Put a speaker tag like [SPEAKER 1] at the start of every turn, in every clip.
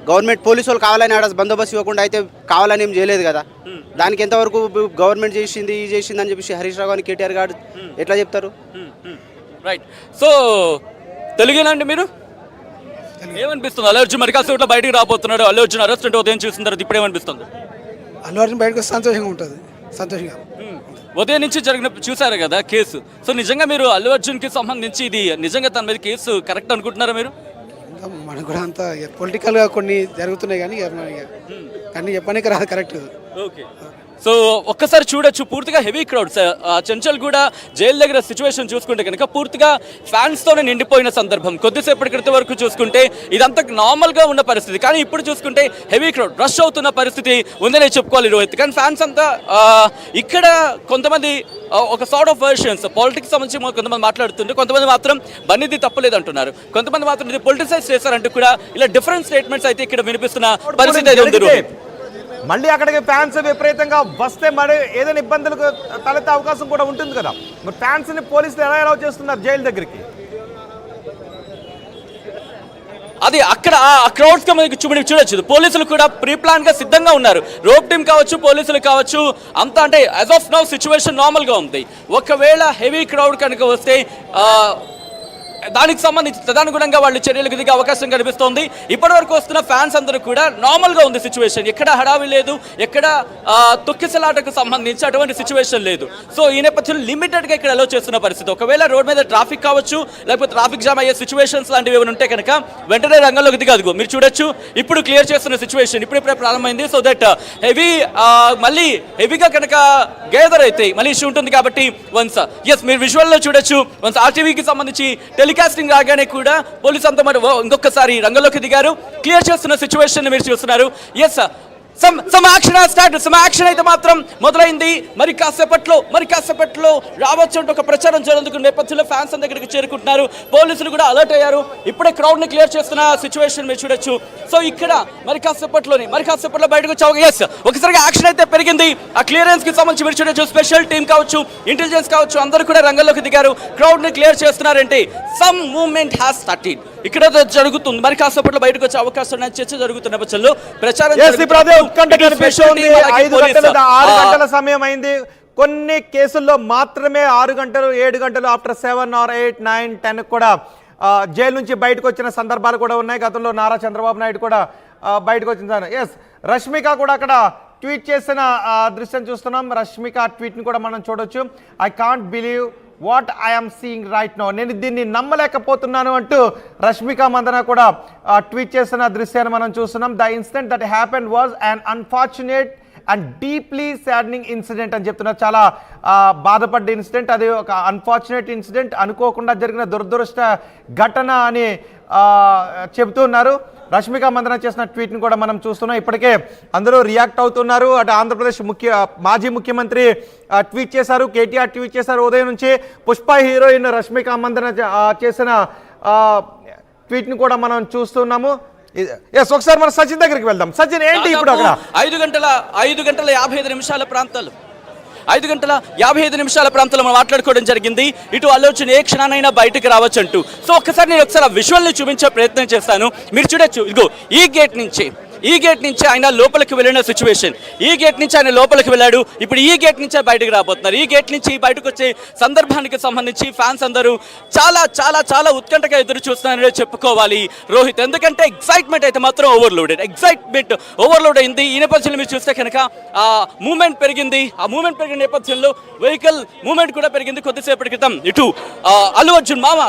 [SPEAKER 1] Government police వాళ్ళు కావాలని ఆడ బందోబస్తు ఇవ్వకుండా అయితే కావాలని ఏం చేయలేదు కదా. దానికి ఎంతవరకు గవర్నమెంట్ చేసింది ఈ చేసింది అని చెప్పేసి హరీష్ రావు అని కేటీఆర్ గారు ఎట్లా చెప్తారు?
[SPEAKER 2] రైట్. సో తెలుగేనండి మీరు? ఏమనిపిస్తుంది? అల్లు అర్జున్ మరి కాసేపట్లో బయటికి రాబోతున్నాడు. అల్లు అర్జున్ అరెస్ట్ అంటే ఉదయం చూసిన తర్వాత ఇప్పుడు ఏమనిపిస్తుంది?
[SPEAKER 3] అల్లు అర్జున్ బయటకు సంతోషంగా ఉంటుంది, సంతోషంగా.
[SPEAKER 2] ఉదయం నుంచి జరిగిన చూసారు కదా కేసు. సో నిజంగా మీరు అల్లు అర్జున్కి సంబంధించి ఇది నిజంగా తన మీద కేసు కరెక్ట్ అనుకుంటున్నారా మీరు?
[SPEAKER 3] మనకు కూడా అంత పొలిటికల్గా కొన్ని జరుగుతున్నాయి కానీ కానీ చెప్పడానికి రాదు కరెక్ట్.
[SPEAKER 2] ఓకే. సో ఒక్కసారి చూడొచ్చు పూర్తిగా హెవీ క్రౌడ్స్. చెంచల్ కూడా జైలు దగ్గర సిచ్యువేషన్ చూసుకుంటే కనుక పూర్తిగా ఫ్యాన్స్తోనే నిండిపోయిన సందర్భం. కొద్దిసేపటి క్రితం వరకు చూసుకుంటే ఇదంతా నార్మల్గా ఉన్న పరిస్థితి, కానీ ఇప్పుడు చూసుకుంటే హెవీ క్రౌడ్ రష్ అవుతున్న పరిస్థితి ఉందనే చెప్పుకోవాలి రోహిత్. కానీ ఫ్యాన్స్ అంతా ఇక్కడ కొంతమంది ఒక సార్ట్ ఆఫ్ వర్షన్స్ పాలిటిక్స్ సంబంధించి కొంతమంది మాట్లాడుతుంటే, కొంతమంది మాత్రం బన్నీది తప్పలేదు అంటున్నారు, కొంతమంది మాత్రం ఇది పొలిటిసైజ్ చేశారంటూ కూడా ఇలా డిఫరెంట్ స్టేట్మెంట్స్ అయితే ఇక్కడ వినిపిస్తున్న పరిస్థితి అయితే ఉంది రోహిత్.
[SPEAKER 4] మళ్ళీ అక్కడికి ఫ్యాన్స్ విపరీతంగా వస్తే మరి ఏదైనా ఇబ్బందులకు తలెత్తే అవకాశం కూడా ఉంటుంది కదా. మరి ఫ్యాన్స్ని పోలీసులు ఎలా అలౌ చేస్తున్నారు జైలు దగ్గరికి?
[SPEAKER 2] అది అక్కడ ఆ క్రౌడ్స్ చూడొచ్చు. పోలీసులు కూడా ప్రీ ప్లాన్ గా సిద్ధంగా ఉన్నారు. రోప్ టీమ్ కావచ్చు, పోలీసులు కావచ్చు, అంతా అంటే as of now situation normal గా ఉంది. ఒకవేళ హెవీ క్రౌడ్ కనుక వస్తే దానికి సంబంధించి తదనుగుణంగా వాళ్ళు చర్యలకు దిగే అవకాశం కనిపిస్తోంది. ఇప్పటి వరకు వస్తున్న ఫ్యాన్స్ అందరూ కూడా నార్మల్గా ఉంది సిచ్యువేషన్. ఎక్కడ హడావి లేదు, ఎక్కడ తొక్కిసలాటకు సంబంధించి అటువంటి సిచ్యువేషన్ లేదు. సో ఈ నేపథ్యంలో లిమిటెడ్గా ఇక్కడ అలో చేస్తున్న పరిస్థితి. ఒకవేళ రోడ్ మీద ట్రాఫిక్ కావచ్చు, లేకపోతే ట్రాఫిక్ జామ్ అయ్యే సిచ్యువేషన్స్ లాంటివి ఏమైనా ఉంటే కనుక వెంటనే రంగంలోకి దిగదు. మీరు చూడొచ్చు ఇప్పుడు క్లియర్ చేస్తున్న సిచ్యువేషన్ ఇప్పుడే ప్రారంభమైంది. సో దట్ హెవీ మళ్ళీ హెవీగా కనుక గేదర్ అయితే మళ్ళీ ఇష్యూ ఉంటుంది. కాబట్టి వన్స్ మీరు విజువల్లో చూడొచ్చు, వన్స్ ఆర్టీవీకి సంబంధించి టెలికాస్టింగ్ రాగానే కూడా పోలీసు అంతా మరి ఇంకొకసారి రంగంలోకి దిగారు. క్లియర్ చేస్తున్న సిచ్యువేషన్ మీరు చూస్తున్నారు. ఎస్ సమ్ యాక్షన్ అయితే మాత్రం మొదలైంది. మరి కాసేపట్లో రావచ్చు అంటే ఒక ప్రచారం జరుగుతున్న నేపథ్యంలో ఫ్యాన్స్ దగ్గరికి చేరుకుంటున్నారు. పోలీసులు కూడా అలర్ట్ అయ్యారు. ఇప్పుడే క్రౌడ్ ని క్లియర్ చేస్తున్న సిచ్యువేషన్ మీరు చూడొచ్చు. సో ఇక్కడ మరి కాసేపట్లో బయటకు వచ్చి ఒకసారిగా యాక్షన్ అయితే పెరిగింది. ఆ క్లియరెన్స్ కి సంబంధించి మీరు చూడొచ్చు. స్పెషల్ టీం కావచ్చు, ఇంటెలిజెన్స్ కావచ్చు, అందరూ కూడా రంగంలోకి దిగారు. క్రౌడ్ ని క్లియర్ చేస్తున్నారంటే సమ్ మూవ్మెంట్ హ్యాస్ స్టార్టెడ్. ఇక్కడ జరుగుతుంది. మరి కాసేపట్లో బయటకు వచ్చే అవకాశం చర్చ జరుగుతున్న నేపథ్యంలో ప్రచారం
[SPEAKER 4] 5 గంటల సమయం అయింది. కొన్ని కేసుల్లో మాత్రమే 6 గంటలు 7 గంటలు ఆఫ్టర్ 7 or 8, 9, 10 కూడా జైలు నుంచి బయటకు వచ్చిన సందర్భాలు కూడా ఉన్నాయి. గతంలో నారా చంద్రబాబు నాయుడు కూడా బయటకు వచ్చిన రష్మిక కూడా అక్కడ ట్వీట్ చేసిన దృశ్యం చూస్తున్నాం. రష్మిక ట్వీట్ని కూడా మనం చూడొచ్చు. I can't believe what I'm seeing right now. నేను దీన్ని నమ్మలేకపోతున్నాను అంటూ రష్మిక మందన కూడా ట్వీట్ చేస్తున్న దృశ్యాన్ని మనం చూస్తున్నాం. The incident that happened was an unfortunate and deeply saddening incident అని చెప్తున్నారు. చాలా బాధపడ్డ ఇన్సిడెంట్, అది ఒక అన్ఫార్చునేట్ ఇన్సిడెంట్, అనుకోకుండా జరిగిన దురదృష్ట ఘటన అని చెబుతున్నారు. రష్మిక మందన చేసిన ట్వీట్ని కూడా మనం చూస్తున్నాం. ఇప్పటికే అందరూ రియాక్ట్ అవుతున్నారు. అటు ఆంధ్రప్రదేశ్ మాజీ ముఖ్యమంత్రి ట్వీట్ చేశారు, కేటీఆర్ ట్వీట్ చేశారు. ఉదయం నుంచి పుష్ప హీరోయిన్ రష్మిక మందన చేసిన ట్వీట్ని కూడా మనం చూస్తున్నాము. ఒకసారి మనం సచిన్ దగ్గరికి వెళ్దాం. సచిన్, ఏంటి ఇప్పుడు అక్కడ
[SPEAKER 2] 5 గంటల 55 నిమిషాల ప్రాంతాలు 5 గంటల 55 నిమిషాల ప్రాంతంలో మనం మాట్లాడుకోవడం జరిగింది. ఇటు అల్లు అర్జున్ ఏ క్షణానైనా బయటకు రావచ్చు అంటూ. సో ఒకసారి నేను ఆ విజువల్ని చూపించే ప్రయత్నం చేస్తాను. మీరు చూడొచ్చు. ఇదిగో ఈ గేట్ నుంచి ఆయన లోపలికి వెళ్ళిన సిచ్యువేషన్. ఈ గేట్ నుంచి ఆయన లోపలికి వెళ్ళాడు. ఇప్పుడు ఈ గేట్ నుంచే బయటకు రాబోతున్నారు. ఈ గేట్ నుంచి బయటకు వచ్చే సందర్భానికి సంబంధించి ఫ్యాన్స్ అందరూ చాలా చాలా చాలా ఉత్కంఠగా ఎదురు చూస్తున్నారని చెప్పుకోవాలి రోహిత్. ఎందుకంటే ఎక్సైట్మెంట్ అయితే మాత్రం ఓవర్లోడ్ అయింది. ఈ నేపథ్యంలో మీరు చూస్తే కనుక మూవ్మెంట్ పెరిగింది. ఆ మూవ్మెంట్ పెరిగిన నేపథ్యంలో వెహికల్ మూవ్మెంట్ కూడా పెరిగింది. కొద్దిసేపటి క్రితం ఇటు అల్లు అర్జున్ మామ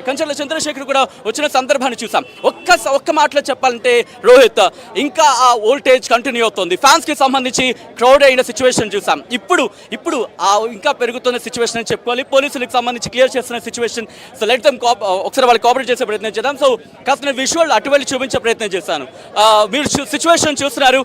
[SPEAKER 2] కంచెల చంద్రశేఖర్ కూడా వచ్చిన సందర్భాన్ని చూసాం. ఒక్క మాటలో చెప్పాలంటే రోహిత్, ఇంకా ఆ వోల్టేజ్ కంటిన్యూ అవుతుంది. ఫ్యాన్స్ కి సంబంధించి క్రౌడ్ అయిన సిచ్యువేషన్ చూసాం. ఇప్పుడు ఇంకా పెరుగుతున్న సిచ్యువేషన్ అని చెప్పుకోవాలి. పోలీసులకు సంబంధించి క్లియర్ చేస్తున్న సిచ్యువేషన్. సో లెట్ దెమ్ ఒకసారి వాళ్ళు కోఆపరేట్ చేసే ప్రయత్నం చేద్దాం. సో కాస్త విజువల్ అటువెళ్ళి చూపించే ప్రయత్నం చేశాను. మీరు సిచ్యువేషన్ చూస్తున్నారు.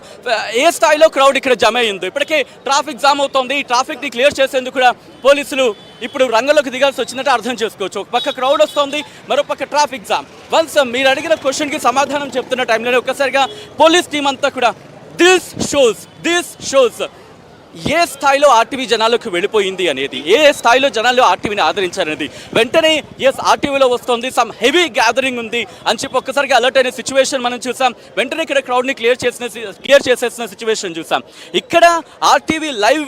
[SPEAKER 2] ఏ స్థాయిలో క్రౌడ్ ఇక్కడ జమ అయింది. ఇప్పటికే ట్రాఫిక్ జామ్ అవుతుంది. ఈ ట్రాఫిక్ ని క్లియర్ చేసేందుకు కూడా పోలీసులు ఇప్పుడు రంగంలోకి దిగాల్సి వచ్చినట్టు అర్థం చేసుకోవచ్చు. ఒక పక్క క్రౌడ్ వస్తుంది, మరో పక్క ట్రాఫిక్ జామ్. వన్స్ మీరు అడిగిన క్వశ్చన్కి సమాధానం చెప్తున్న టైంలోనే ఒక్కసారిగా పోలీస్ టీం అంతా కూడా దిస్ షోస్ ఏ స్థాయిలో ఆర్టీవీ జనాలకు వెళ్ళిపోయింది అనేది, ఏ స్థాయిలో జనాలు ఆర్టీవీని ఆదరించారనేది వెంటనే ఎస్ ఆర్టీవీలో వస్తుంది, సమ్ హెవీ గ్యాదరింగ్ ఉంది అని చెప్పి ఒక్కసారిగా అలర్ట్ అయిన సిచ్యువేషన్ మనం చూసాం. వెంటనే ఇక్కడ క్రౌడ్ని క్లియర్ చేసేసిన సిచ్యువేషన్ చూసాం. ఇక్కడ ఆర్టీవీ లైవ్